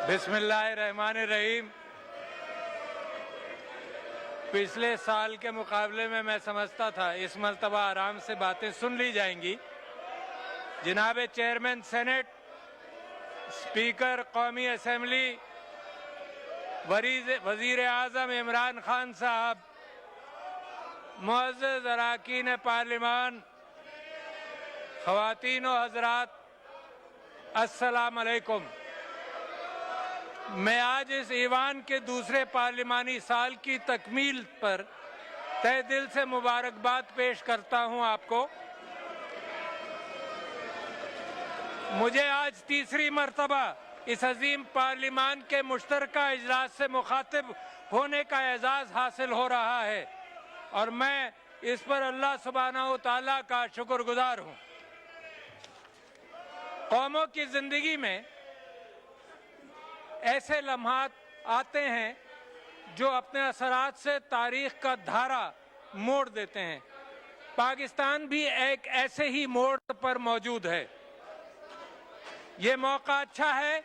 बिस्मिल्लाहिर्रहमानिर्रहीम। पिछले साल के मुकाबले में मैं समझता था इस मर्तबा आराम से बातें सुन ली जाएंगी। जनाब चेयरमैन सेनेट, स्पीकर कौमी असेंबली, वजीर आज़म इमरान खान साहब, मुअज़्ज़ज़ अरकान पार्लिमान, ख़वातीन व हज़रात, अस्सलाम अलैकुम। मैं आज इस ईवान के दूसरे पार्लिमानी साल की तकमील पर तहे दिल से मुबारकबाद पेश करता हूं आपको। मुझे आज तीसरी मर्तबा इस अजीम पार्लिमान के मुश्तरका इजलास से मुखातिब होने का एजाज़ हासिल हो रहा है और मैं इस पर अल्लाह सुब्हानहू तआला का शुक्रगुजार हूँ। कौमों की ज़िंदगी में ऐसे लम्हात आते हैं जो अपने असरात से तारीख का धारा मोड़ देते हैं। पाकिस्तान भी एक ऐसे ही मोड़ पर मौजूद है। ये मौका अच्छा है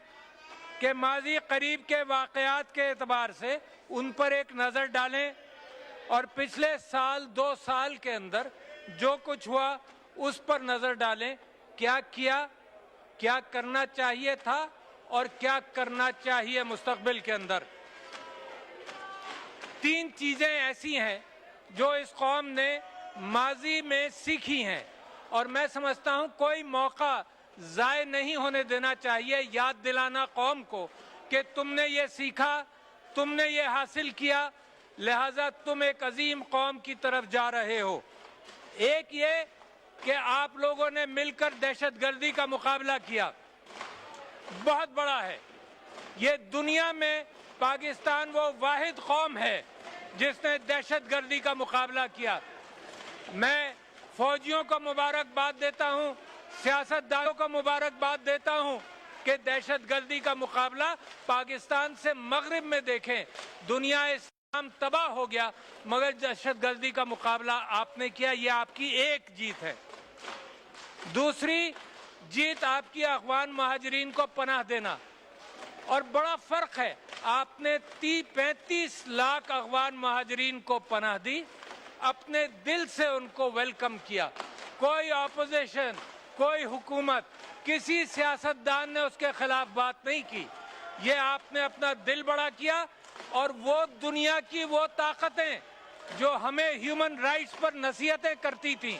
कि माजी करीब के वाक़यात के एतबार से उन पर एक नज़र डालें और पिछले साल 2 साल के अंदर जो कुछ हुआ उस पर नज़र डालें। क्या किया, क्या करना चाहिए था और क्या करना चाहिए मुस्तकबिल के अंदर। 3 चीज़ें ऐसी हैं जो इस कौम ने माजी में सीखी हैं और मैं समझता हूँ कोई मौका ज़ाय नहीं होने देना चाहिए याद दिलाना कौम को कि तुमने ये सीखा, तुमने ये हासिल किया, लिहाजा तुम एक अजीम कौम की तरफ जा रहे हो। एक ये कि आप लोगों ने मिलकर दहशतगर्दी का मुकाबला किया, बहुत बड़ा है। ये दुनिया में पाकिस्तान वो वाहिद कौम है जिसने दहशतगर्दी का मुकाबला किया। मैं फौजियों को मुबारकबाद देता हूँ, सियासतदानों को मुबारकबाद देता हूँ कि दहशतगर्दी का मुकाबला पाकिस्तान से मगरिब में देखें, दुनिया इस्लाम तबाह हो गया मगर दहशतगर्दी का मुकाबला आपने किया। ये आपकी एक जीत है। दूसरी जीत आपकी अफगान महाजरीन को पनाह देना और बड़ा फ़र्क है। आपने 35 लाख अफगान महाजरीन को पनाह दी, अपने दिल से उनको वेलकम किया। कोई ऑपोजिशन, कोई हुकूमत, किसी सियासतदान ने उसके खिलाफ बात नहीं की। ये आपने अपना दिल बड़ा किया और वो दुनिया की वो ताकतें जो हमें ह्यूमन राइट्स पर नसीहतें करती थीं,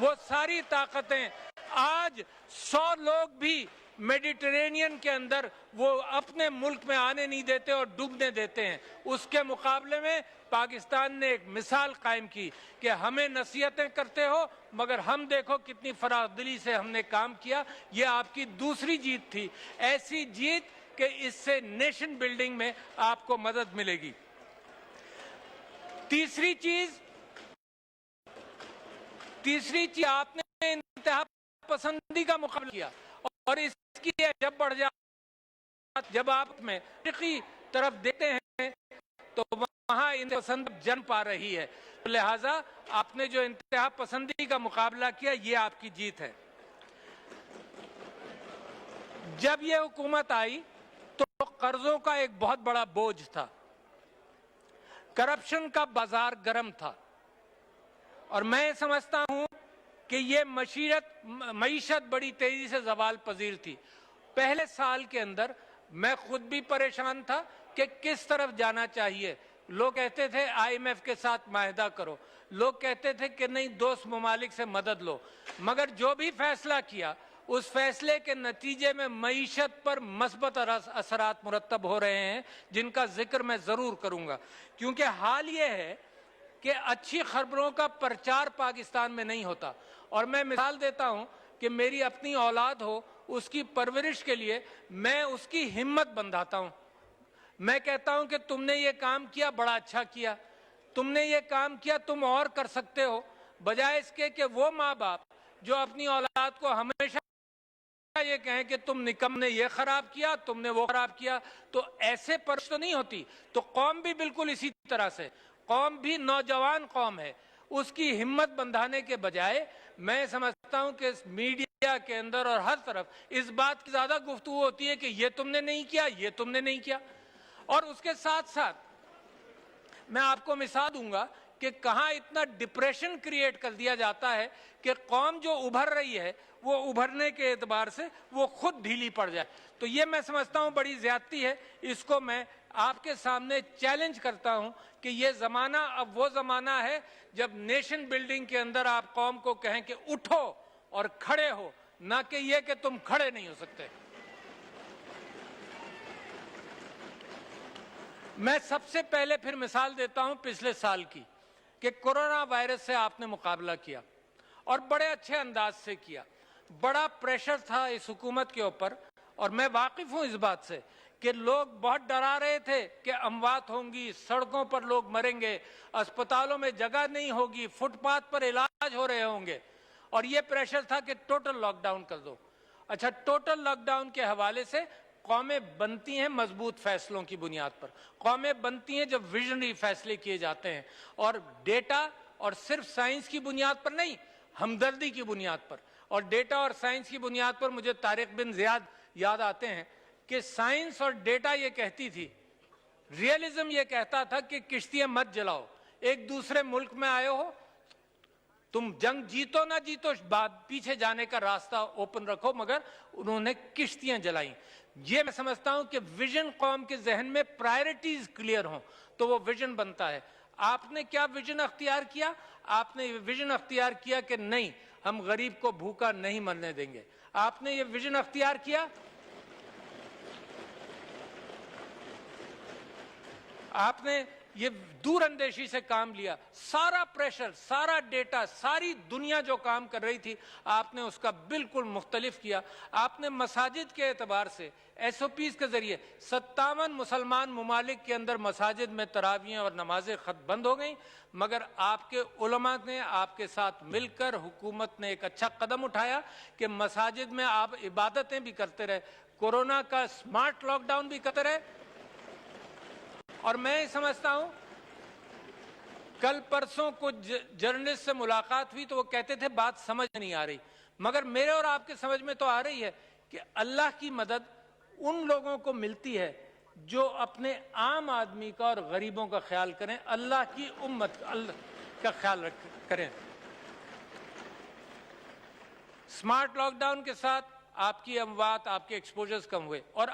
वो सारी ताकतें आज 100 लोग भी मेडिटेरेनियन के अंदर वो अपने मुल्क में आने नहीं देते और डूबने देते हैं। उसके मुकाबले में पाकिस्तान ने एक मिसाल कायम की कि हमें नसीहतें करते हो मगर हम देखो कितनी फरादिली से हमने काम किया। ये आपकी दूसरी जीत थी, ऐसी जीत कि इससे नेशन बिल्डिंग में आपको मदद मिलेगी। तीसरी चीज आपने इंतहा पसंदी का मुकाबला किया और इसकी जब बढ़ जाए, जब आप में की तरफ देते हैं तो वहां इंतहा पसंद जन्म पा रही है। तो लिहाजा आपने जो इंतहा पसंदी का मुकाबला किया ये आपकी जीत है। जब ये हुकूमत आई तो कर्जों का एक बहुत बड़ा बोझ था, करप्शन का बाजार गर्म था और मैं समझता हूं कि ये मईशत बड़ी तेजी से ज़वाल पजीर थी। पहले साल के अंदर मैं खुद भी परेशान था कि किस तरफ जाना चाहिए। लोग कहते थे IMF के साथ माहिदा करो, लोग कहते थे कि नहीं दोस्त ममालिक से मदद लो, मगर जो भी फैसला किया उस फैसले के नतीजे में मईशत पर मस्बत असरात मुरतब हो रहे हैं जिनका जिक्र मैं ज़रूर करूँगा। क्योंकि हाल ये है कि अच्छी खबरों का प्रचार पाकिस्तान में नहीं होता और मैं मिसाल देता हूं कि मेरी अपनी औलाद हो, उसकी परवरिश के लिए मैं उसकी हिम्मत बंधाता हूं। मैं कहता हूं कि तुमने ये काम किया, बड़ा अच्छा किया, तुमने ये काम किया, तुम और कर सकते हो, बजाय इसके कि वो माँ बाप जो अपनी औलाद को हमेशा ये कहें कि तुम निकम ने ये खराब किया, तुमने वो खराब किया, तो ऐसे परवरिश तो नहीं होती। तो कौम भी बिल्कुल इसी तरह से, कौम भी नौजवान कौम है, उसकी हिम्मत बंधाने के बजाय मैं समझता हूं कि मीडिया के अंदर और हर तरफ इस बात की ज्यादा गुफ्तगू होती है कि ये तुमने नहीं किया, ये तुमने नहीं किया। और उसके साथ साथ मैं आपको मिसाल दूंगा कि कहां इतना डिप्रेशन क्रिएट कर दिया जाता है कि कौम जो उभर रही है वो उभरने के एतबार से वो खुद ढीली पड़ जाए। तो ये मैं समझता हूं बड़ी ज्यादती है। इसको मैं आपके सामने चैलेंज करता हूं कि ये जमाना अब वो जमाना है जब नेशन बिल्डिंग के अंदर आप कौम को कहें कि उठो और खड़े हो, ना कि ये कि तुम खड़े नहीं हो सकते। मैं सबसे पहले फिर मिसाल देता हूं पिछले साल की कि कोरोना वायरस से आपने मुकाबला किया और बड़े अच्छे अंदाज से किया। बड़ा प्रेशर था इस हुकूमत के ऊपर और मैं वाकिफ हूं इस बात से कि लोग बहुत डरा रहे थे कि अमवात होंगी, सड़कों पर लोग मरेंगे, अस्पतालों में जगह नहीं होगी, फुटपाथ पर इलाज हो रहे होंगे और ये प्रेशर था कि टोटल लॉकडाउन कर दो। अच्छा, टोटल लॉकडाउन के हवाले से कौमें बनती हैं मजबूत फैसलों की बुनियाद पर, कौमें बनती हैं जब विजनरी फैसले किए जाते हैं और डेटा और सिर्फ साइंस की बुनियाद पर नहीं, हमदर्दी की बुनियाद पर। और डेटा और साइंस की बुनियाद पर मुझे तारिक बिन ज़ियाद याद आते हैं कि साइंस और डेटा ये कहती थी, रियलिज्म ये कहता था कि किश्तियां मत जलाओ, एक दूसरे मुल्क में आए हो, तुम जंग जीतो ना जीतो, बाद पीछे जाने का रास्ता ओपन रखो, मगर उन्होंने किश्तियां जलाई। ये मैं समझता हूं कि विजन कौम के जहन में प्रायोरिटीज क्लियर हों तो वो विजन बनता है। आपने क्या विजन अख्तियार किया? आपने ये विजन अख्तियार किया कि नहीं, हम गरीब को भूखा नहीं मरने देंगे। आपने ये विजन अख्तियार किया। आपने ये दूर अंदेशी से काम लिया। सारा प्रेशर, सारा डेटा, सारी दुनिया जो काम कर रही थी आपने उसका बिल्कुल मुख्तलिफ किया। आपने मसाजिद के एतबार से SOPs के जरिए 57 मुसलमान ममालिक के अंदर मसाजिद में तरावियाँ और नमाजें खत बंद हो गई, मगर आपके उलमा ने आपके साथ मिलकर हुकूमत ने एक अच्छा कदम उठाया कि मसाजिद में आप इबादतें भी करते रहे, कोरोना का स्मार्ट लॉकडाउन भी करते रहे। और मैं समझता हूं, कल परसों कुछ जर्नलिस्ट से मुलाकात हुई तो वो कहते थे बात समझ नहीं आ रही, मगर मेरे और आपके समझ में तो आ रही है कि अल्लाह की मदद उन लोगों को मिलती है जो अपने आम आदमी का और गरीबों का ख्याल करें, अल्लाह की उम्मत का ख्याल करें। स्मार्ट लॉकडाउन के साथ आपकी अमवात, आपके एक्सपोजर्स कम हुए। और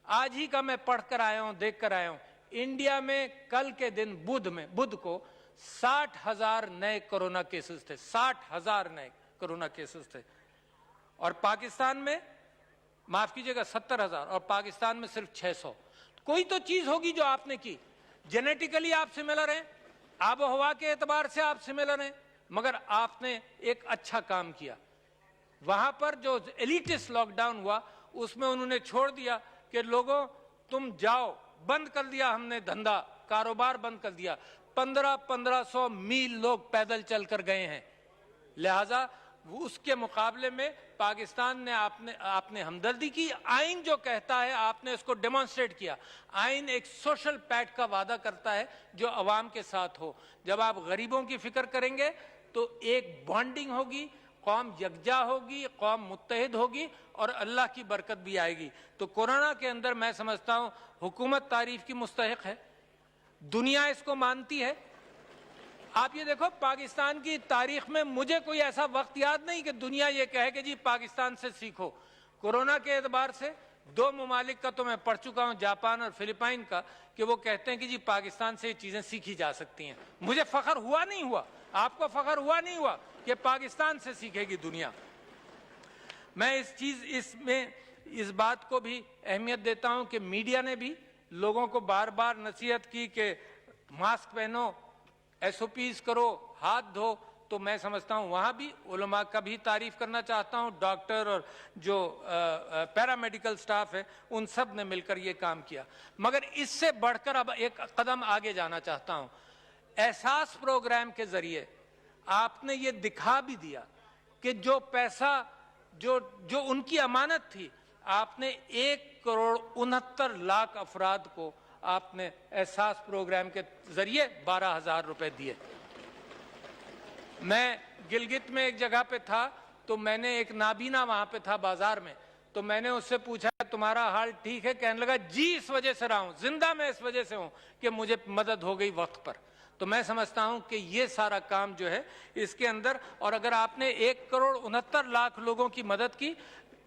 आज ही का मैं पढ़ कर आया हूं, देख कर आया हूं, इंडिया में कल के दिन बुध को 60,000 नए कोरोना केसेस थे। 60,000 नए कोरोना केसेस थे। और पाकिस्तान में, माफ कीजिएगा, 70,000, और पाकिस्तान में सिर्फ 600। कोई तो चीज होगी जो आपने की। जेनेटिकली आप सिमिलर हैं, आबो हवा के एतबार से आप सिमिलर हैं, मगर आपने एक अच्छा काम किया। वहां पर जो एलिटिस्ट लॉकडाउन हुआ उसमें उन्होंने छोड़ दिया कि लोगों तुम जाओ, बंद कर दिया हमने धंधा, कारोबार बंद कर दिया। 1500 मील लोग पैदल चलकर गए हैं। लिहाजा उसके मुकाबले में पाकिस्तान ने आपने हमदर्दी की। आइन जो कहता है आपने उसको डेमोन्स्ट्रेट किया। आइन एक सोशल पैक्ट का वादा करता है जो अवाम के साथ हो। जब आप गरीबों की फिक्र करेंगे तो एक बॉन्डिंग होगी, कौम यकजा होगी, कौम मुत्तहिद होगी और अल्लाह की बरकत भी आएगी। तो कोरोना के अंदर मैं समझता हूं हुकूमत तारीफ की मुस्तहिक है, दुनिया इसको मानती है। आप ये देखो, पाकिस्तान की तारीख में मुझे कोई ऐसा वक्त याद नहीं कि दुनिया ये कहे कि जी पाकिस्तान से सीखो। कोरोना के एतबार से 2 ममालिक का तो मैं पढ़ चुका हूं, जापान और फिलिपाइन का, कि वो कहते हैं कि जी पाकिस्तान से ये चीजें सीखी जा सकती हैं। मुझे फख्र हुआ नहीं हुआ, आपको फख्र हुआ नहीं हुआ कि पाकिस्तान से सीखेगी दुनिया। मैं इस बात को भी अहमियत देता हूं कि मीडिया ने भी लोगों को बार बार नसीहत की कि मास्क पहनो, SOPs करो, हाथ धो। तो मैं समझता हूं वहां भी उलमा का भी तारीफ करना चाहता हूं। डॉक्टर और जो पैरामेडिकल स्टाफ है उन सब ने मिलकर ये काम किया। मगर इससे बढ़कर अब एक कदम आगे जाना चाहता हूं। एहसास प्रोग्राम के जरिए आपने ये दिखा भी दिया कि जो पैसा जो उनकी अमानत थी, आपने 1,69,00,000 अफराद को आपने एहसास प्रोग्राम के जरिए 12,000 रुपए दिए। मैं गिलगित में एक जगह पे था तो मैंने एक नाबीना वहां पे था बाजार में, तो मैंने उससे पूछा तुम्हारा हाल ठीक है? कहने लगा जी इस वजह से रहा हूं, जिंदा मैं इस वजह से हूं कि मुझे मदद हो गई वक्त पर। तो मैं समझता हूं कि ये सारा काम जो है इसके अंदर, और अगर आपने 1,69,00,000 लोगों की मदद की,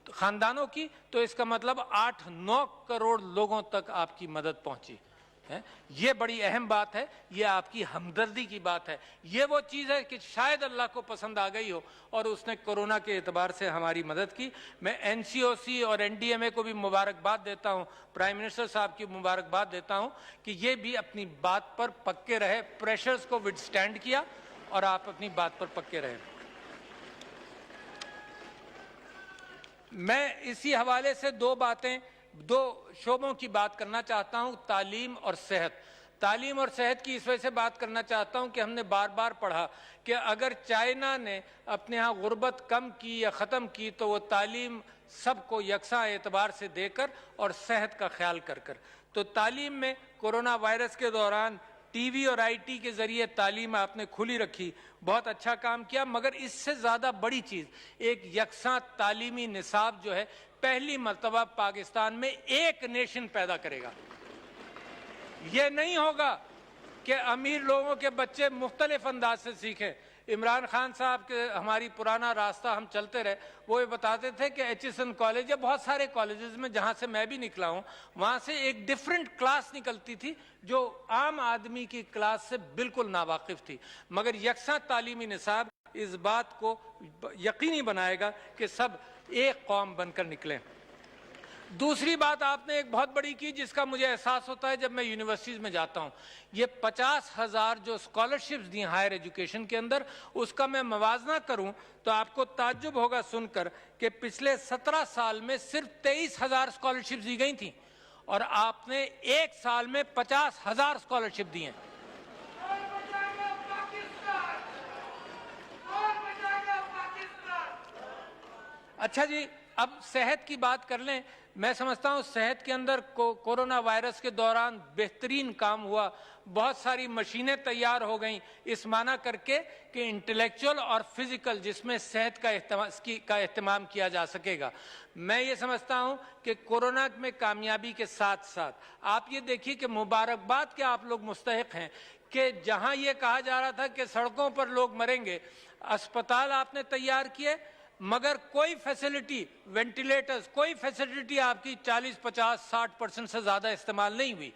खानदानों की, तो इसका मतलब 8-9 करोड़ लोगों तक आपकी मदद पहुंची है। ये बड़ी अहम बात है, ये आपकी हमदर्दी की बात है। ये वो चीज़ है कि शायद अल्लाह को पसंद आ गई हो और उसने कोरोना के एतबार से हमारी मदद की। मैं एनसीओसी और एनडीएमए को भी मुबारकबाद देता हूँ, प्राइम मिनिस्टर साहब की मुबारकबाद देता हूँ कि ये भी अपनी बात पर पक्के रहे, प्रेशर्स को विथस्टैंड किया और आप अपनी बात पर पक्के रहे। मैं इसी हवाले से दो शोबों की बात करना चाहता हूं, तालीम और सेहत। तालीम और सेहत की इस वजह से बात करना चाहता हूं कि हमने बार बार पढ़ा कि अगर चाइना ने अपने यहाँ गुर्बत कम की या ख़त्म की तो वो तालीम सबको यकसा एतबार से देकर और सेहत का ख्याल कर कर। तो तालीम में कोरोना वायरस के दौरान टीवी और आईटी के जरिए तालीम आपने खुली रखी, बहुत अच्छा काम किया। मगर इससे ज़्यादा बड़ी चीज़ एक यकसा तालीमी निसाब जो है पहली मर्तबा पाकिस्तान में एक नेशन पैदा करेगा। ये नहीं होगा कि अमीर लोगों के बच्चे मुख्तलिफ अंदाज से सीखें। इमरान खान साहब के हमारी पुराना रास्ता हम चलते रहे, वो ये बताते थे कि एचएसएन कॉलेज या बहुत सारे कॉलेजेस में जहाँ से मैं भी निकला हूँ, वहाँ से एक डिफरेंट क्लास निकलती थी जो आम आदमी की क्लास से बिल्कुल नावाकिफ थी। मगर यकसा तालीमी निसाब इस बात को यकीनी बनाएगा कि सब एक कौम बनकर निकलें। दूसरी बात आपने एक बहुत बड़ी की जिसका मुझे एहसास होता है जब मैं यूनिवर्सिटीज़ में जाता हूँ, ये 50,000 जो स्कॉलरशिप्स दी हायर एजुकेशन के अंदर, उसका मैं मवाजना करूँ तो आपको ताज्जुब होगा सुनकर कि पिछले 17 साल में सिर्फ 23,000 स्कॉलरशिप्स दी गई थी और आपने एक साल में 50,000 स्कॉलरशिप दी हैं। अच्छा जी, अब सेहत की बात कर लें। मैं समझता हूँ सेहत के अंदर कोरोना वायरस के दौरान बेहतरीन काम हुआ, बहुत सारी मशीनें तैयार हो गईं, इस माना करके कि इंटेलेक्चुअल और फिजिकल जिसमें सेहत का एहतमाम किया जा सकेगा। मैं ये समझता हूँ कि कोरोना में कामयाबी के साथ साथ आप ये देखिए कि मुबारकबाद के आप लोग मुस्तहिक हैं कि जहाँ ये कहा जा रहा था कि सड़कों पर लोग मरेंगे, अस्पताल आपने तैयार किए मगर कोई फैसिलिटी, वेंटिलेटर्स, कोई फैसिलिटी आपकी 40, 50, 60% से ज़्यादा इस्तेमाल नहीं हुई।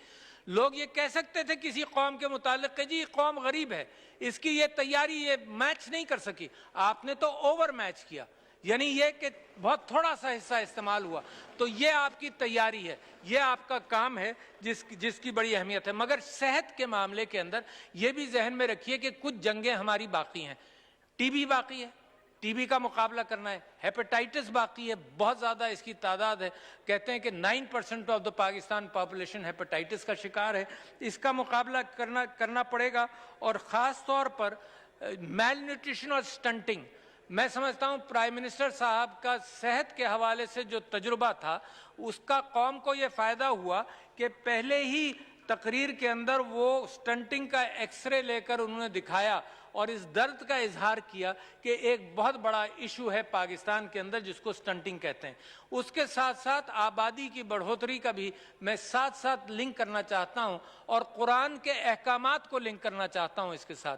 लोग ये कह सकते थे किसी कौम के मुतालिक कि जी कौम गरीब है, इसकी ये तैयारी ये मैच नहीं कर सकी। आपने तो ओवर मैच किया, यानी ये कि बहुत थोड़ा सा हिस्सा इस्तेमाल हुआ। तो ये आपकी तैयारी है, ये आपका काम है जिसकी बड़ी अहमियत है। मगर सेहत के मामले के अंदर ये भी जहन में रखिए कि कुछ जंगें हमारी बाकी हैं। टीबी बाकी है, टीबी का मुकाबला करना है। हेपेटाइटिस बाकी है, बहुत ज़्यादा इसकी तादाद है, कहते हैं कि 9% of the Pakistan population hepatitis का शिकार है। इसका मुकाबला करना पड़ेगा। और ख़ास तौर पर मेल न्यूट्रिशन और स्टंटिंग, मैं समझता हूँ प्राइम मिनिस्टर साहब का सेहत के हवाले से जो तजुर्बा था उसका कौम को ये फ़ायदा हुआ कि पहले ही तकरीर के अंदर वो स्टंटिंग का एक्सरे लेकर उन्होंने दिखाया और इस दर्द का इजहार किया कि एक बहुत बड़ा इशू है पाकिस्तान के अंदर जिसको स्टंटिंग कहते हैं। उसके साथ साथ आबादी की बढ़ोतरी का भी मैं साथ साथ लिंक करना चाहता हूं और कुरान के अहकामात को लिंक करना चाहता हूं इसके साथ।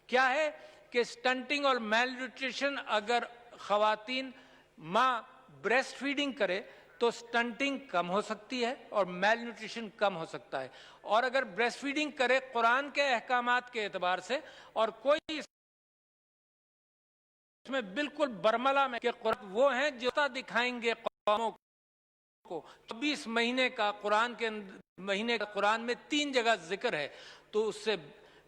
क्या है कि स्टंटिंग और मेल न्यूट्रिशन, अगर खवातीन माँ ब्रेस्ट फीडिंग करे तो स्टंटिंग कम हो सकती है और मेल न्यूट्रिशन कम हो सकता है। और अगर ब्रेस्ट फीडिंग करे कुरान के अहकामात के एतबार से, और कोई इसमें बिल्कुल बरमला में कि वो हैं जो दिखाएंगे कौमों को। 24 महीने का कुरान में 3 जगह जिक्र है, तो उससे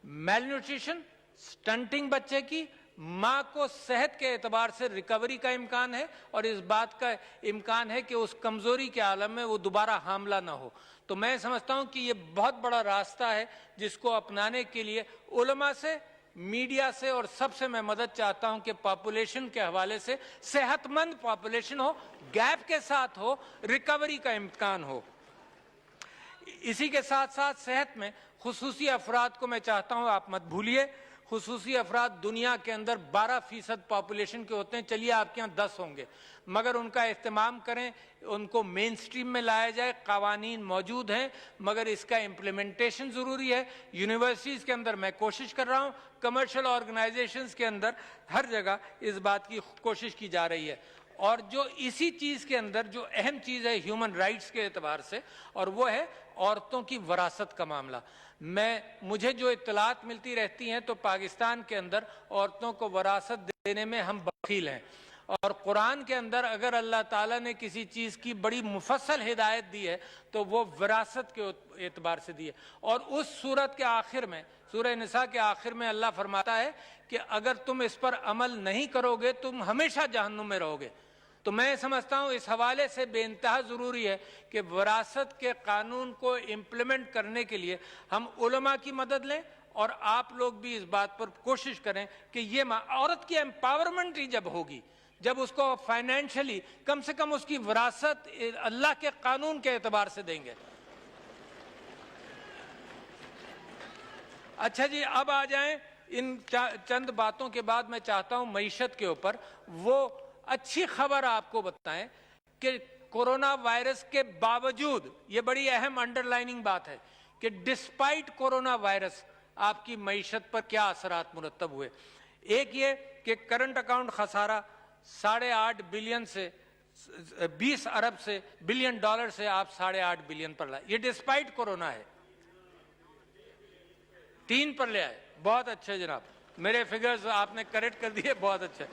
मेल न्यूट्रिशन, स्टंटिंग बच्चे की, माँ को सेहत के एतबार से रिकवरी का इम्कान है और इस बात का इम्कान है कि उस कमजोरी के आलम में वो दोबारा हामला ना हो। तो मैं समझता हूँ कि ये बहुत बड़ा रास्ता है जिसको अपनाने के लिए उलमा से, मीडिया से और सबसे मैं मदद चाहता हूँ कि पॉपुलेशन के हवाले से सेहतमंद पॉपुलेशन हो, गैप के साथ हो, रिकवरी का इम्कान हो। इसी के साथ साथ सेहत में खुसूसी अफराद को मैं चाहता हूँ आप मत भूलिए। خصوصی افراد دنیا کے اندر 12% پاپولیشن کے ہوتے ہیں، چلیے آپ کے یہاں 10 ہوں گے، مگر ان کا اہتمام کریں، ان کو مین سٹریم میں لایا جائے۔ قوانین موجود ہیں مگر اس کا امپلیمنٹیشن ضروری ہے۔ یونیورسٹیز کے اندر میں کوشش کر رہا ہوں، کمرشل آرگنائزیشنز کے اندر ہر جگہ اس بات کی کوشش کی جا رہی ہے۔ اور جو اسی چیز کے اندر جو اہم چیز ہے ہیومن رائٹس کے اعتبار سے، اور وہ ہے عورتوں کی وراثت کا معاملہ۔ مجھے جو اطلاعات ملتی رہتی ہیں تو پاکستان کے اندر عورتوں کو وراثت دینے میں ہم بخیل ہیں، اور قرآن کے اندر اگر اللہ تعالیٰ نے کسی چیز کی بڑی مفصل ہدایت دی ہے تو وہ وراثت کے اعتبار سے دی ہے۔ اور اس سورت کے آخر میں، سورہ نساء کے آخر میں اللہ فرماتا ہے کہ اگر تم اس پر عمل نہیں کرو گے تم ہمیشہ جہنم میں رہو گے۔ تو میں سمجھتا ہوں اس حوالے سے بے انتہا ضروری ہے کہ وراثت کے قانون کو امپلیمنٹ کرنے کے لیے ہم علماء کی مدد لیں، اور آپ لوگ بھی اس بات پر کوشش کریں کہ یہ عورت کی امپاورمنٹ ہی جب ہوگی، جب اس کو فائنینشلی کم سے کم اس کی وراثت اللہ کے قانون کے اعتبار سے دیں گے۔ اچھا جی، اب آ جائیں ان چند باتوں کے بعد میں چاہتا ہوں معیشت کے اوپر وہ اچھی خبر آپ کو بتائیں کہ کورونا وائرس کے باوجود، یہ بڑی اہم انڈر لائننگ بات ہے کہ ڈسپائٹ کورونا وائرس آپ کی معیشت پر کیا اثرات مرتب ہوئے۔ ایک یہ کہ کرنٹ اکاؤنٹ خسارہ 8.5 بلین سے 20 ارب سے بلین ڈالر سے آپ 8.5 بلین پر لائے، یہ ڈسپائٹ کورونا ہے۔ 3 پر لے آئے، بہت اچھے جناب، میرے فگرز آپ نے کریکٹ کر دیے، بہت اچھے،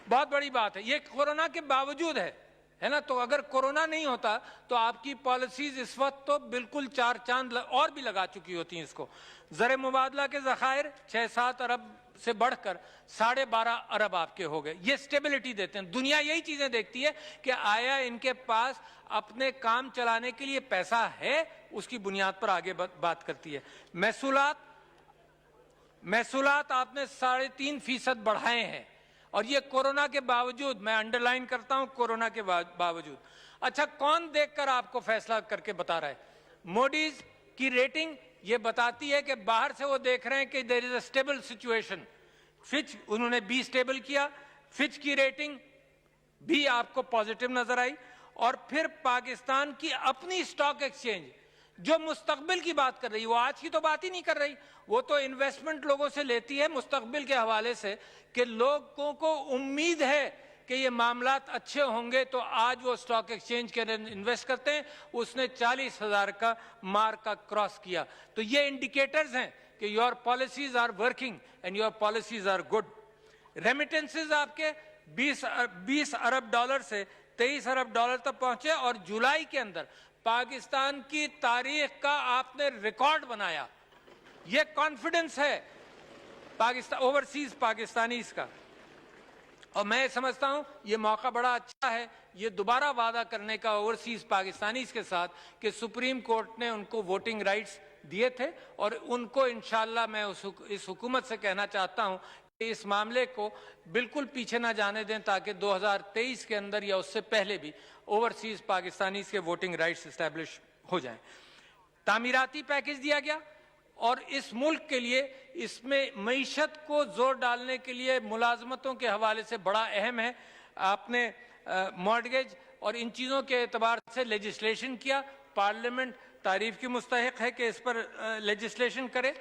بہت بڑی بات ہے۔ یہ کورونا کے باوجود ہے نا، تو اگر کورونا نہیں ہوتا تو آپ کی پالیسیز اس وقت تو بالکل 4 چاند اور بھی لگا چکی ہوتی ہیں اس کو۔ زر مبادلہ کے ذخائر 6-7 ارب سے بڑھ کر 12.5 ارب آپ کے ہو گئے، یہ سٹیبلٹی دیتے ہیں۔ دنیا یہی چیزیں دیکھتی ہے کہ آیا ان کے پاس اپنے کام چلانے کے لیے پیسہ ہے، اس کی بنیاد پر آگے بات کرتی ہے۔ محصولات آپ نے 3.5% بڑھائے ہیں، اور یہ کورونا کے باوجود، میں انڈر لائن کرتا ہوں کورونا کے باوجود۔ اچھا، کون دیکھ کر آپ کو فیصلہ کر کے بتا رہا ہے؟ موڈیز کی ریٹنگ یہ بتاتی ہے کہ باہر سے وہ دیکھ رہے ہیں کہ دیر از اے اسٹیبل سچویشن۔ فچ انہوں نے بھی اسٹیبل کیا، فچ کی ریٹنگ بھی آپ کو پازیٹیو نظر آئی۔ اور پھر پاکستان کی اپنی سٹاک ایکسچینج جو مستقبل کی بات کر رہی، وہ آج کی تو بات ہی نہیں کر رہی، وہ تو انویسٹمنٹ لوگوں سے لیتی ہے مستقبل کے حوالے سے کہ لوگوں کو امید ہے کہ یہ معاملات اچھے ہوں گے تو آج وہ سٹاک ایکسچینج کے اندر انویسٹ کرتے ہیں۔ اس نے 40,000 کا مارک کا کراس کیا، تو یہ انڈیکیٹرز ہیں کہ your policies are working and your policies are good. Remittances آپ کے 20 ارب ڈالر سے 23 ارب ڈالر تک پہنچے، اور جولائی کے اندر پاکستان کی تاریخ کا آپ نے ریکارڈ بنایا۔ یہ کانفیڈنس ہے پاکستان اوورسیز پاکستانیز کا، اور میں سمجھتا ہوں یہ موقع بڑا اچھا ہے یہ دوبارہ وعدہ کرنے کا اوورسیز پاکستانیز کے ساتھ کہ سپریم کورٹ نے ان کو ووٹنگ رائٹس دیے تھے، اور ان کو انشاءاللہ میں اس حکومت سے کہنا چاہتا ہوں کہ اس معاملے کو بالکل پیچھے نہ جانے دیں، تاکہ 2023 کے اندر یا اس سے پہلے بھی اوورسیز پاکستانیز کے ووٹنگ رائٹس اسٹیبلش ہو جائیں۔ تعمیراتی پیکج دیا گیا، اور اس ملک کے لیے اس میں معیشت کو زور ڈالنے کے لیے ملازمتوں کے حوالے سے بڑا اہم ہے۔ آپ نے مارگیج اور ان چیزوں کے اعتبار سے لیجسلیشن کیا، پارلیمنٹ تعریف کی مستحق ہے کہ اس پر لیجسلیشن کرے۔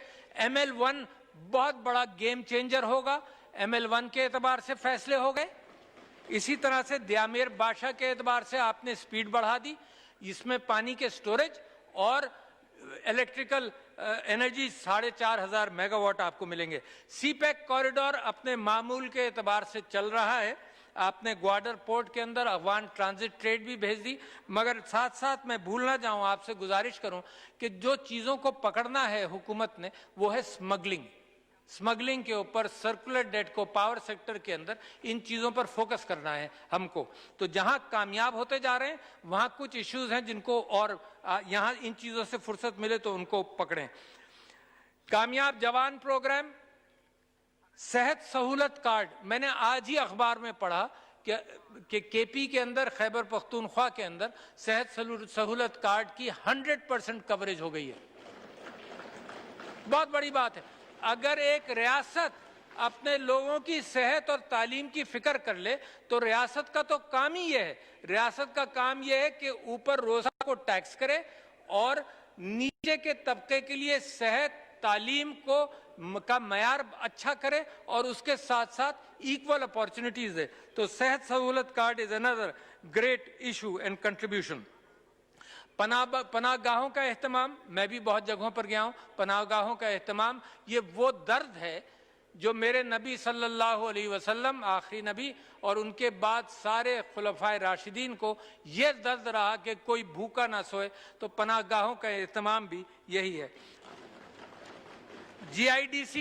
ML1 بہت بڑا گیم چینجر ہوگا، ML1 کے اعتبار سے فیصلے ہو گئے۔ اسی طرح سے دیامیر بادشاہ کے اعتبار سے آپ نے سپیڈ بڑھا دی، اس میں پانی کے سٹوریج اور الیکٹریکل انرجی 4,500 میگا واٹ آپ کو ملیں گے۔ سی پیک کوریڈور اپنے معمول کے اعتبار سے چل رہا ہے، آپ نے گواڈر پورٹ کے اندر افغان ٹرانزٹ ٹریڈ بھی بھیج دی، مگر ساتھ ساتھ میں بھول نہ جاؤں، آپ سے گزارش کروں کہ جو چیزوں کو پکڑنا ہے حکومت نے وہ ہے سمگلنگ کے اوپر، سرکولر ڈیٹ کو پاور سیکٹر کے اندر ان چیزوں پر فوکس کرنا ہے ہم کو۔ تو جہاں کامیاب ہوتے جا رہے ہیں وہاں کچھ ایشوز ہیں جن کو، اور یہاں ان چیزوں سے فرصت ملے تو ان کو پکڑیں۔ کامیاب جوان پروگرام، صحت سہولت کارڈ، میں نے آج ہی اخبار میں پڑھا کہ کے پی کے اندر، خیبر پختونخوا کے اندر صحت سہولت کارڈ کی 100% کوریج ہو گئی ہے۔ बहुत बड़ी बात है। अगर एक रियासत अपने लोगों की सेहत और तालीम की फिक्र कर ले तो रियासत का तो काम ही ये है। रियासत का काम ये है कि ऊपर रोजा को टैक्स करे और नीचे के तबके के लिए सेहत तालीम का मयार अच्छा करे और उसके साथ साथ इक्वल अपॉर्चुनिटीज दे। तो Sehat Sahulat card is another great issue and contribution. पनाहगाहों का एहतमाम, मैं भी बहुत जगहों पर गया हूं। पनाहगाहों का एहतमाम ये वो दर्द है जो मेरे नबी सल्लल्लाहु अलैहि वसल्लम आखिरी नबी और उनके बाद सारे खुलफाए राशिदीन को ये दर्द रहा कि कोई भूखा ना सोए। तो पनाहगाहों का एहतमाम भी यही है। GIDC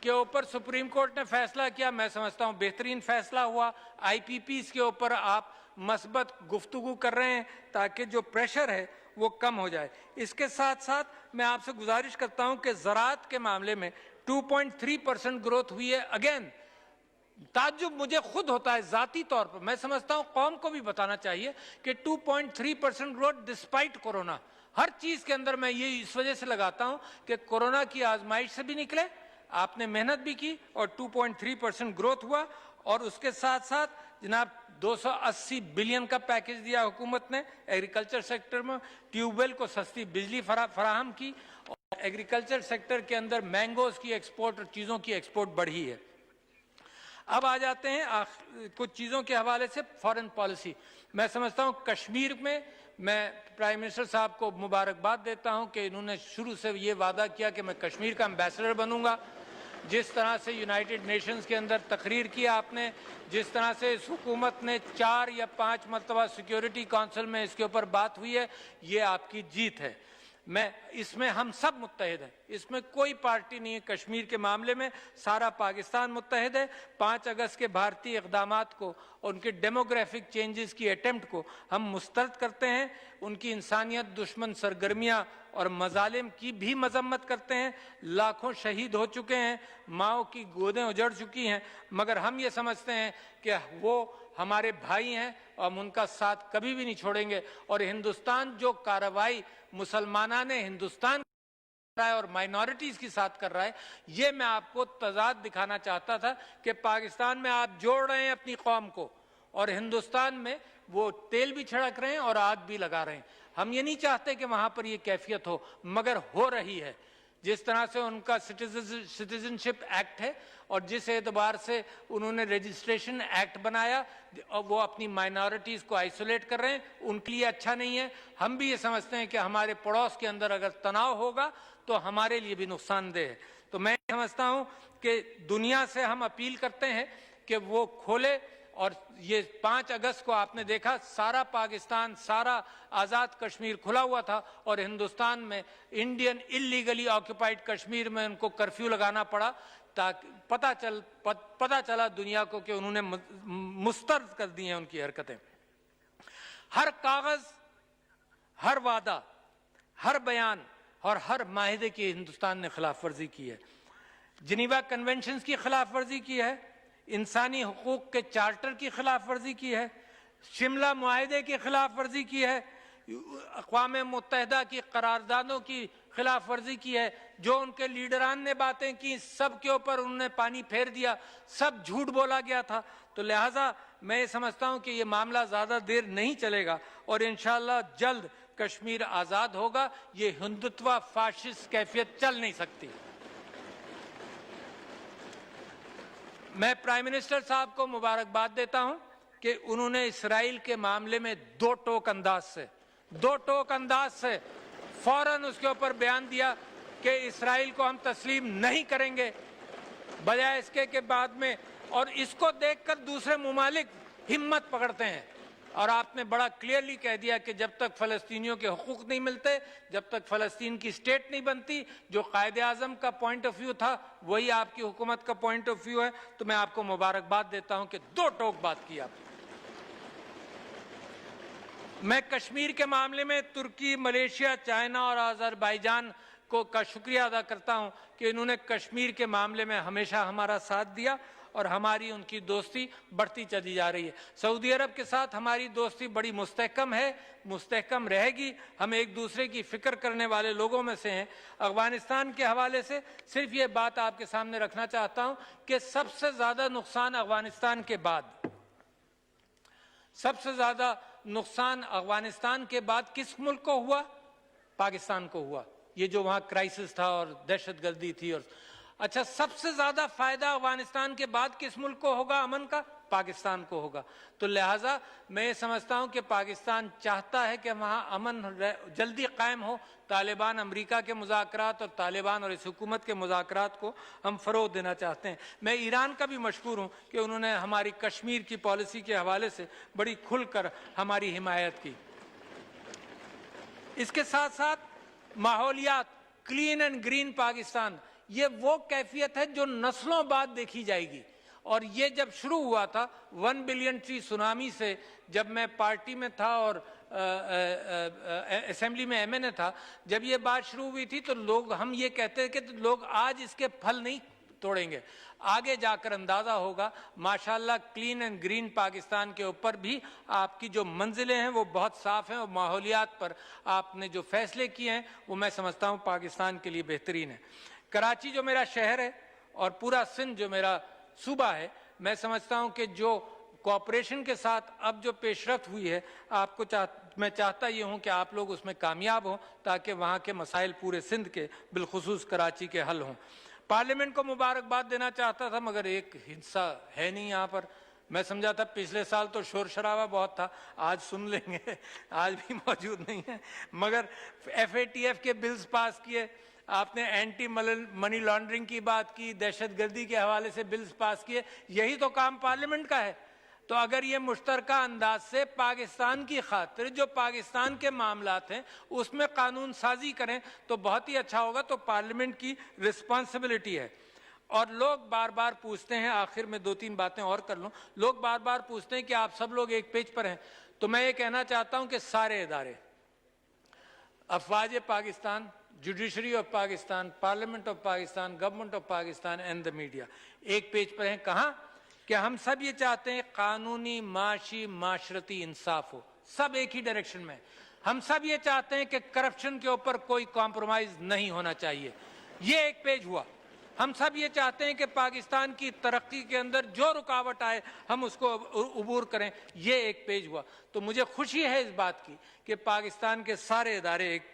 के ऊपर सुप्रीम कोर्ट ने फैसला किया, मैं समझता हूं बेहतरीन फैसला हुआ। IPPs के ऊपर आप मस्बत गुफ्तगू कर रहे हैं ताकि जो प्रेशर है वो कम हो जाए। इसके साथ साथ मैं आपसे गुजारिश करता हूं कि ज़राअत के मामले में 2.3% ग्रोथ हुई है। अगेन ताज्जुब मुझे खुद होता है जाती तौर पर, मैं समझता हूं कौम को भी बताना चाहिए कि 2.3% ग्रोथ डिस्पाइट कोरोना। हर चीज के अंदर मैं ये इस वजह से लगाता हूं कि कोरोना की आजमाइश से भी निकले, आपने मेहनत भी की और 2.3% ग्रोथ हुआ। और उसके साथ साथ जनाब 280 बिलियन का पैकेज दिया हुकूमत ने एग्रीकल्चर सेक्टर में, ट्यूबवेल को सस्ती बिजली फराहम की और एग्रीकल्चर सेक्टर के अंदर मैंगोज की एक्सपोर्ट और चीज़ों की एक्सपोर्ट बढ़ी है। अब आ जाते हैं कुछ चीज़ों के हवाले से फॉरेन पॉलिसी। मैं समझता हूँ कश्मीर में मैं प्राइम मिनिस्टर साहब को मुबारकबाद देता हूँ कि इन्होंने शुरू से ये वादा किया कि मैं कश्मीर का एम्बेसडर बनूंगा। जिस तरह से यूनाइटेड नेशंस के अंदर तकरीर किया आपने, जिस तरह से इस हुकूमत ने 4 या 5 मरतबा सिक्योरिटी काउंसिल में इसके ऊपर बात हुई है, ये आपकी जीत है। इसमें हम सब मुत्तहिद हैं, इसमें कोई पार्टी नहीं है। कश्मीर के मामले में सारा पाकिस्तान मुत्तहिद है। 5 अगस्त के भारतीय इक़दामात को और उनके डेमोग्राफिक चेंजेस की अटेम्प्ट को हम मुस्तरद करते हैं। उनकी इंसानियत दुश्मन सरगर्मियाँ और मजालिम की भी मजम्मत करते हैं। लाखों शहीद हो चुके हैं, माओ की गोदें उजड़ चुकी हैं, मगर हम ये समझते हैं कि वो हमारे भाई हैं और हम उनका साथ कभी भी नहीं छोड़ेंगे। और हिंदुस्तान जो कार्रवाई मुसलमाना ने हिंदुस्तान और माइनॉरिटीज के साथ कर रहा है, ये मैं आपको तजाद दिखाना चाहता था कि पाकिस्तान में आप जोड़ रहे हैं अपनी कौम को और हिंदुस्तान में वो तेल भी छिड़क रहे हैं और आग भी लगा रहे हैं। हम ये नहीं चाहते कि वहां पर ये कैफियत हो, मगर हो रही है। जिस तरह से उनका सिटीजनशिप एक्ट है और जिस एतबार से उन्होंने रजिस्ट्रेशन एक्ट बनाया, वो अपनी माइनॉरिटीज़ को आइसोलेट कर रहे हैं, उनके लिए अच्छा नहीं है। हम भी ये समझते हैं कि हमारे पड़ोस के अंदर अगर तनाव होगा तो हमारे लिए भी नुकसानदेह है। तो मैं समझता हूँ कि दुनिया से हम अपील करते हैं कि वो खोले। और ये 5 अगस्त को आपने देखा सारा पाकिस्तान, सारा आज़ाद कश्मीर खुला हुआ था और हिंदुस्तान में इंडियन इलीगली ऑक्यूपाइड कश्मीर में उनको कर्फ्यू लगाना पड़ा ताकि पता चला दुनिया को कि उन्होंने मुस्तरद कर दी हैं उनकी हरकतें। हर कागज, हर वादा, हर बयान और हर माहिदे की हिंदुस्तान ने खिलाफ वर्जी की है। जिनीवा कन्वेंशंस की खिलाफ वर्जी की है, इंसानी हुकूक के चार्टर की खिलाफ वर्जी की है, शिमला मुआहदे की खिलाफ वर्जी की है, अक़वाम मुत्तहिदा की करारदादों की खिलाफ वर्जी की है। जो उनके लीडरान ने बातें की सब के ऊपर उन्होंने पानी फेर दिया, सब झूठ बोला गया था। तो लिहाजा मैं ये समझता हूँ कि ये मामला ज़्यादा देर नहीं चलेगा और इंशाअल्लाह जल्द कश्मीर आज़ाद होगा। ये हिंदुत्व फाशिस्ट कैफियत चल नहीं सकती। मैं प्राइम मिनिस्टर साहब को मुबारकबाद देता हूं कि उन्होंने इसराइल के मामले में दो टोक अंदाज से फौरन उसके ऊपर बयान दिया कि इसराइल को हम तस्लीम नहीं करेंगे, बजाय इसके के बाद में। और इसको देखकर दूसरे मुमालिक हिम्मत पकड़ते हैं। और आपने बड़ा क्लियरली कह दिया कि जब तक फ़लस्तीनियों के हुकूक नहीं मिलते, जब तक फ़लस्तीन की स्टेट नहीं बनती, जो कायदे आज़म का पॉइंट ऑफ व्यू था वही आपकी हुकूमत का पॉइंट ऑफ व्यू है। तो मैं आपको मुबारकबाद देता हूं कि दो टोक बात की आपने। मैं कश्मीर के मामले में तुर्की, मलेशिया, चाइना और अज़रबैजान का शुक्रिया अदा करता हूं कि इन्होंने कश्मीर के मामले में हमेशा हमारा साथ दिया اور ہماری ان کی دوستی بڑھتی چلی جا رہی ہے۔ سعودی عرب کے ساتھ ہماری دوستی بڑی مستحکم ہے، مستحکم رہے گی۔ ہم ایک دوسرے کی فکر کرنے والے لوگوں میں سے ہیں۔ افغانستان کے حوالے سے صرف یہ بات آپ کے سامنے رکھنا چاہتا ہوں کہ سب سے زیادہ نقصان افغانستان کے بعد کس ملک کو ہوا؟ پاکستان کو ہوا۔ یہ جو وہاں کرائسس تھا اور دہشت گردی تھی، اور اچھا سب سے زیادہ فائدہ افغانستان کے بعد کس ملک کو ہوگا امن کا؟ پاکستان کو ہوگا۔ تو لہٰذا میں یہ سمجھتا ہوں کہ پاکستان چاہتا ہے کہ وہاں امن جلدی قائم ہو۔ طالبان امریکہ کے مذاکرات اور طالبان اور اس حکومت کے مذاکرات کو ہم فروغ دینا چاہتے ہیں۔ میں ایران کا بھی مشکور ہوں کہ انہوں نے ہماری کشمیر کی پالیسی کے حوالے سے بڑی کھل کر ہماری حمایت کی۔ اس کے ساتھ ساتھ ماحولیات، کلین اینڈ گرین پاکستان، یہ وہ کیفیت ہے جو نسلوں بعد دیکھی جائے گی۔ اور یہ جب شروع ہوا تھا 1 بلین ٹری سونامی سے، جب میں پارٹی میں تھا اور اسمبلی میں ایم این اے تھا، جب یہ بات شروع ہوئی تھی تو ہم یہ کہتے تھے کہ لوگ آج اس کے پھل نہیں توڑیں گے، آگے جا کر اندازہ ہوگا۔ ماشاءاللہ کلین اینڈ گرین پاکستان کے اوپر بھی آپ کی جو منزلیں ہیں وہ بہت صاف ہیں، اور ماحولیات پر آپ نے جو فیصلے کیے ہیں وہ میں سمجھتا ہوں پاکستان کے لیے بہترین ہے۔ کراچی جو میرا شہر ہے اور پورا سندھ جو میرا صوبہ ہے، میں سمجھتا ہوں کہ جو کوآپریشن کے ساتھ اب جو پیش رفت ہوئی ہے، میں چاہتا یہ ہوں کہ آپ لوگ اس میں کامیاب ہوں تاکہ وہاں کے مسائل پورے سندھ کے بالخصوص کراچی کے حل ہوں۔ پارلیمنٹ کو مبارکباد دینا چاہتا تھا، مگر ایک حصہ ہے نہیں یہاں پر۔ میں سمجھا تھا پچھلے سال تو شور شرابہ بہت تھا، آج سن لیں گے، آج بھی موجود نہیں ہے۔ مگر FATF کے بلز پاس کیے، آپ نے اینٹی منی لانڈرنگ کی بات کی، دہشت گردی کے حوالے سے بلز پاس کیے، یہی تو کام پارلیمنٹ کا ہے۔ تو اگر یہ مشترکہ انداز سے پاکستان کی خاطر جو پاکستان کے معاملات ہیں اس میں قانون سازی کریں تو بہت ہی اچھا ہوگا۔ تو پارلیمنٹ کی رسپانسبلٹی ہے۔ اور لوگ بار بار پوچھتے ہیں، آخر میں 2-3 باتیں اور کر لوں، لوگ بار بار پوچھتے ہیں کہ آپ سب لوگ ایک پیج پر ہیں۔ تو میں یہ کہنا چاہتا ہوں کہ سارے ادارے، افواج Pakistan, judiciary of Pakistan, parliament of Pakistan, government of Pakistan and the media ایک پیج پر ہیں۔ کہاں کہ ہم سب یہ چاہتے ہیں قانونی، معاشی، معاشرتی انصاف ہو، سب ایک ہی ڈائریکشن میں۔ ہم سب یہ چاہتے ہیں کہ کرپشن کے اوپر کوئی کمپرومائز نہیں ہونا چاہیے، یہ ایک پیج ہوا۔ ہم سب یہ چاہتے ہیں کہ پاکستان کی ترقی کے اندر جو رکاوٹ آئے ہم اس کو عبور کریں، یہ ایک پیج ہوا۔ تو مجھے خوشی ہے اس بات کی کہ پاکستان کے سارے ادارے ایک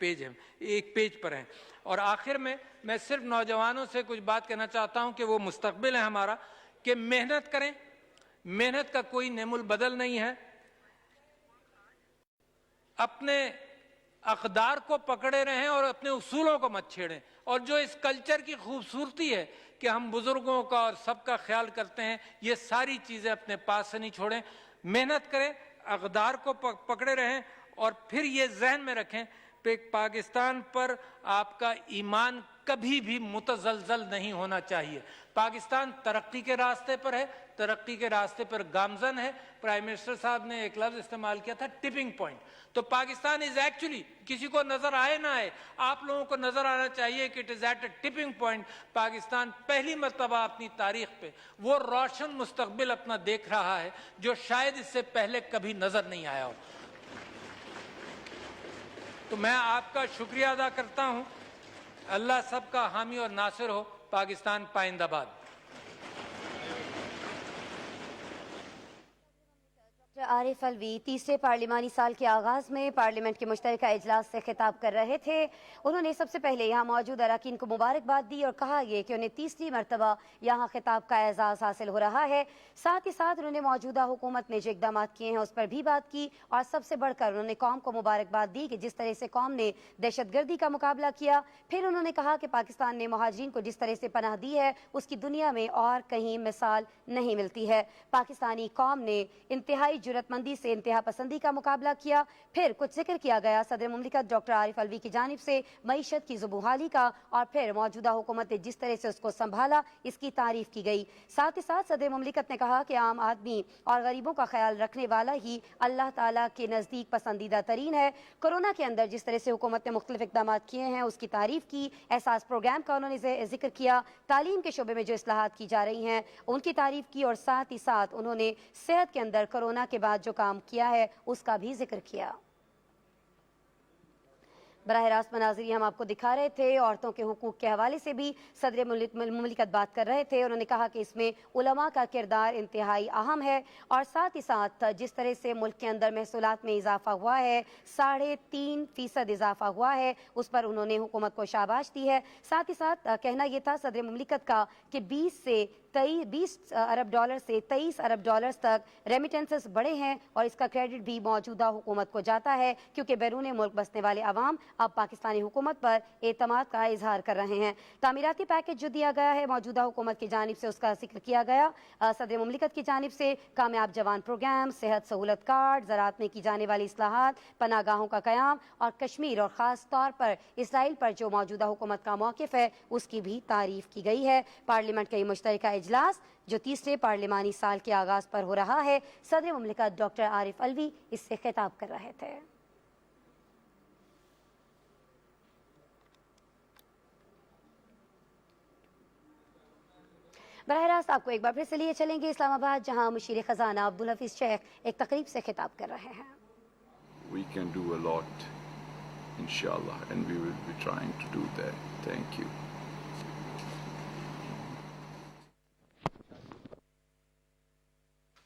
پیج پر ہیں۔ اور آخر میں صرف نوجوانوں سے کچھ بات کہنا چاہتا ہوں کہ وہ مستقبل ہے ہمارا، کہ محنت کریں، محنت کا کوئی نعم البدل نہیں ہے۔ اپنے اقدار کو پکڑے رہیں اور اپنے اصولوں کو مت چھیڑیں۔ اور جو اس کلچر کی خوبصورتی ہے کہ ہم بزرگوں کا اور سب کا خیال کرتے ہیں، یہ ساری چیزیں اپنے پاس سے نہیں چھوڑیں۔ محنت کریں، اقدار کو پکڑے رہیں، اور پھر یہ ذہن میں رکھیں کہ پاکستان پر آپ کا ایمان کبھی بھی متزلزل نہیں ہونا چاہیے۔ پاکستان ترقی کے راستے پر ہے، ترقی کے راستے پر گامزن ہے۔ پرائم منسٹر صاحب نے ایک لفظ استعمال کیا تھا، ٹپنگ پوائنٹ۔ تو پاکستان از ایکچولی، کسی کو نظر آئے نہ آئے، آپ لوگوں کو نظر آنا چاہیے کہ it is at a tipping point. Pakistan پہلی مرتبہ اپنی تاریخ پہ وہ روشن مستقبل اپنا دیکھ رہا ہے جو شاید اس سے پہلے کبھی نظر نہیں آیا ہو۔ تو میں آپ کا شکریہ ادا کرتا ہوں۔ اللہ سب کا حامی اور ناصر ہو۔ پاکستان پائندہ باد۔ عارف الوی تیسرے پارلیمانی سال کے آغاز میں پارلیمنٹ کے مشترکہ اجلاس سے خطاب کر رہے تھے۔ انہوں نے سب سے پہلے یہاں موجود اراکین کو مبارکباد دی اور کہا یہ کہ انہیں تیسری مرتبہ یہاں خطاب کا اعزاز حاصل ہو رہا ہے۔ ساتھ ہی ساتھ انہوں نے موجودہ حکومت نے جو اقدامات کیے ہیں اس پر بھی بات کی، اور سب سے بڑھ کر انہوں نے قوم کو مبارکباد دی کہ جس طرح سے قوم نے دہشت گردی کا مقابلہ کیا۔ پھر انہوں نے کہا کہ پاکستان نے مہاجرین کو جس طرح سے پناہ دی ہے اس کی دنیا میں اور کہیں مثال نہیں ملتی ہے۔ پاکستانی قوم نے انتہائی जुरतमंदी से इंतहा पसंदी का मुकाबला किया। फिर कुछ जिक्र किया गया सदर मुमलिकत डॉक्टर आरिफ अलवी की जानिब से मईशत की ज़ुबूहाली का, और फिर मौजूदा हुकूमत ने जिस तरह से उसको संभाला इसकी तारीफ की गई। साथ ही साथ सदर मुमलिकत ने कहा कि आम आदमी और गरीबों का ख्याल रखने वाला ही अल्लाह ताला के नज़दीक पसंदीदा तरीन है। कोरोना के अंदर जिस तरह से हुकूमत ने मुख्तलिफ इक़दाम किए हैं उसकी तारीफ की। एहसास प्रोग्राम का उन्होंने जिक्र किया। तालीम के शोबे में जो इस्लाहात की जा रही हैं उनकी तारीफ की, और साथ ही साथ उन्होंने सेहत के अंदर कोरोना के बाद जो काम किया है उसका भी जिक्र किया। बराह रास्त मनाज़िर हम आपको दिखा रहे थे। औरतों के हुकूक के हवाले से भी सदर मुमलिकत बात कर रहे थे। उन्होंने कहा कि इसमें उलमा का किरदार इंतहाई अहम है, और साथ ही साथ जिस तरह से मुल्क के अंदर महसूलात में इजाफा हुआ है, 3.5% इजाफा हुआ है, उस पर उन्होंने हुकूमत को शाबाश दी है। साथ ही साथ कहना यह था सदर मुमलिकत का कि 20 अरब डॉलर से 23 अरब डॉलर्स तक रेमिटेंसेस बढ़े हैं, और इसका क्रेडिट भी मौजूदा हुकूमत को जाता है, क्योंकि बैरून मुल्क बसने वाले अवाम अब पाकिस्तानी हुकूमत पर एतमाद का इजहार कर रहे हैं। तामीराती पैकेज जो दिया गया है मौजूदा हुकूमत की जानिब से उसका जिक्र किया गया। सदर मुमलिकत की जानिब से कामयाब जवान प्रोग्राम, सेहत सहूलत कार्ड, ज़राअत में की जाने वाली इस्लाहात, पनागाहों का क़याम, और कश्मीर और ख़ास तौर पर इसराइल पर जो मौजूदा हुकूमत का मौक़िफ़ है उसकी भी तारीफ की गई है। पार्लियामेंट का ये मुश्तरका इजलास जो तीसरे पार्लिमानी साल के आगाज़ पर हो रहा है, सदर मुमलिकत डॉक्टर आरिफ अलवी इससे खिताब कर रहे थे। बराह रास्त आपको एक बार फिर से लिए चलेंगे इस्लामाबाद, जहां मुशीर खजाना अब्दुल हफीज शेख एक तकरीब से खिताब कर रहे हैं। We can do a lot, inshallah, and we will be trying to do that. Thank you.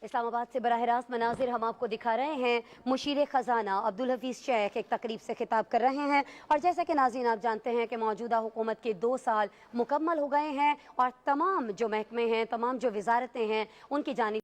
Islamabad से बराह रास्त मनाजिर हम आपको दिखा रहे हैं। मुशीर खजाना अब्दुल हफीज शेख एक तकरीब से खिताब कर रहे हैं, और जैसा कि नाज़रीन आप जानते हैं कि मौजूदा हुकूमत के 2 साल मुकम्मल हो गए हैं, और तमाम जो महकमे हैं, तमाम जो वजारतें हैं, उनकी जानिब